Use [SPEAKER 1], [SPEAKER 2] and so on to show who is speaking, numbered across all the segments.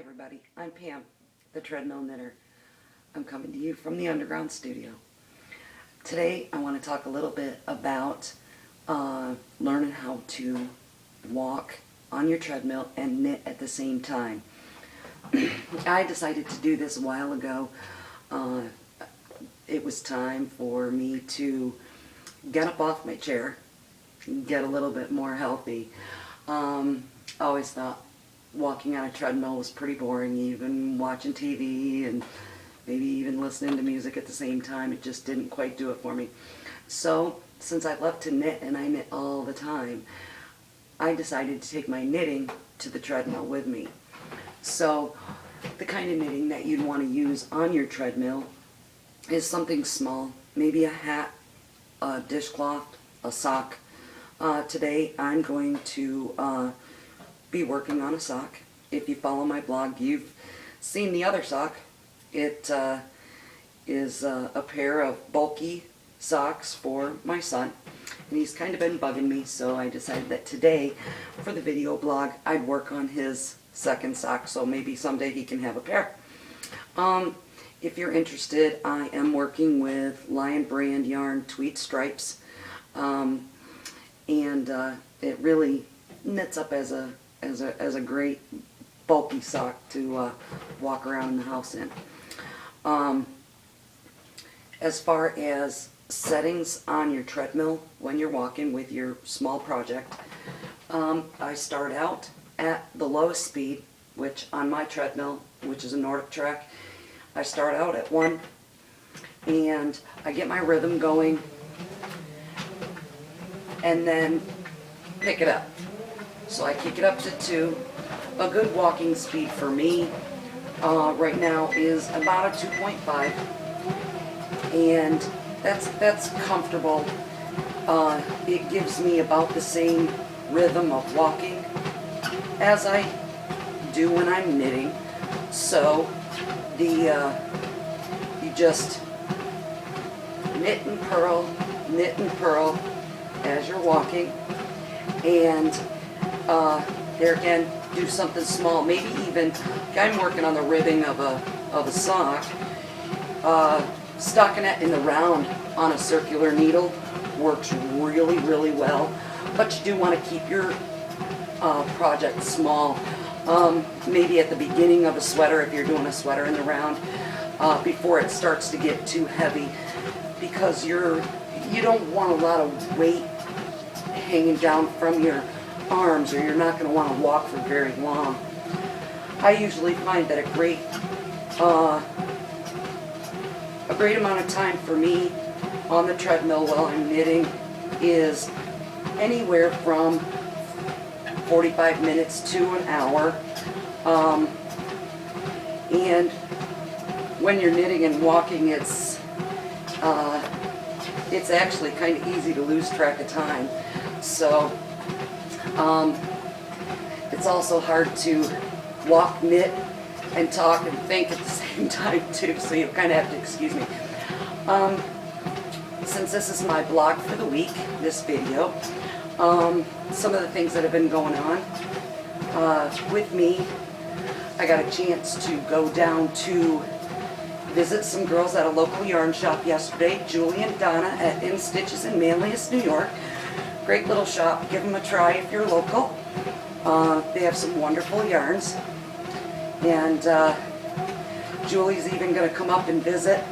[SPEAKER 1] everybody, I'm Pam, the Treadmill Knitter. I'm coming to you from the underground studio. Today I want to talk a little bit about learning how to walk on your treadmill and knit at the same time. I decided to do this a while ago. It was time for me to get up off my chair and get a little bit more healthy. I always thought walking on a treadmill was pretty boring, even watching TV and maybe even listening to music at the same time. It just didn't quite do it for me. So since I love to knit and I knit all the time, I decided to take my knitting to the treadmill with me. So the kind of knitting that you'd want to use on your treadmill is something small, maybe a hat, a dishcloth, a sock. Today I'm going to be working on a sock. If you follow my blog, you've seen the other sock. It is a pair of bulky socks for my son, and he's kind of been bugging me, so I decided that today for the video blog I'd work on his second sock, so maybe someday he can have a pair. If you're interested, I am working with Lion Brand yarn tweed stripes, and it really knits up as a great bulky sock to walk around in the house in. As far as settings on your treadmill when you're walking with your small project, I start out at the lowest speed, which on my treadmill, which is a Nordic Trek, I start out at 1, and I get my rhythm going and then pick it up. So I kick it up to 2. A good walking speed for me right now is about a 2.5, and that's comfortable. It gives me about the same rhythm of walking as I do when I'm knitting. So you just knit and purl as you're walking, and there again, do something small. Maybe even, I'm working on the ribbing of a sock. Stockinette in the round on a circular needle works really, really well, but you do want to keep your project small. Maybe at the beginning of a sweater, if you're doing a sweater in the round, before it starts to get too heavy, because you don't want a lot of weight hanging down from your arms, or you're not going to want to walk for very long. I usually find that a great amount of time for me on the treadmill while I'm knitting is anywhere from 45 minutes to an hour. And when you're knitting and walking, it's actually kind of easy to lose track of time. So it's also hard to walk, knit, and talk and think at the same time too, so you kind of have to excuse me. Since this is my blog for the week, this video, some of the things that have been going on with me, I got a chance to go down to visit some girls at a local yarn shop yesterday, Julie and Donna at In Stitches in Manlius, New York. Great little shop. Give them a try if you're local. They have some wonderful yarns, and Julie's even going to come up and visit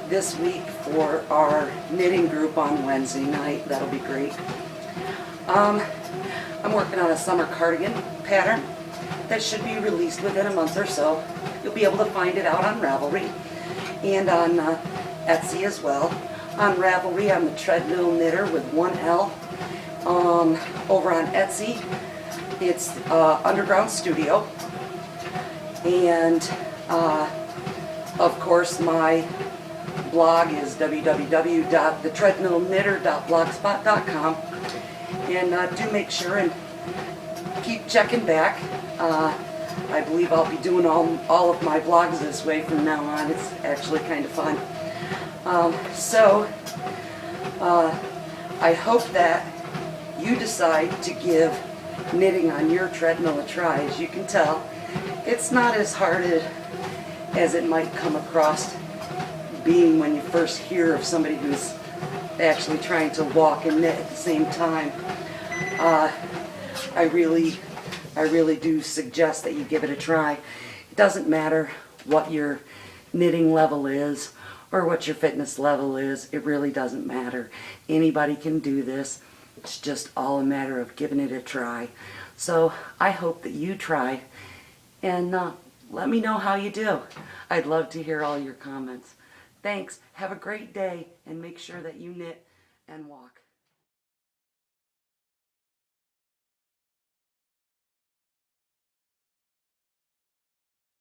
[SPEAKER 1] this week for our knitting group on Wednesday night. That'll be great. I'm working on a summer cardigan pattern that should be released within a month or so. You'll be able to find it out on Ravelry and on Etsy as well. On Ravelry, I'm the Treadmill Knitter with 1 L. Over on Etsy, it's Underground Studio, and of course my blog is www.thetreadmillknitter.blogspot.com, and do make sure and keep checking back. I believe I'll be doing all of my blogs this way from now on. It's actually kind of fun. I hope that you decide to give knitting on your treadmill a try. As you can tell, It's not as hard as it might come across being when you first hear of somebody who's actually trying to walk and knit at the same time. I really do suggest that you give it a try. It doesn't matter what your knitting level is or what your fitness level is. It really doesn't matter. Anybody can do this. It's just all a matter of giving it a try. So I hope that you try, and let me know how you do. I'd love to hear all your comments. Thanks. Have a great day, and make sure that you knit and walk.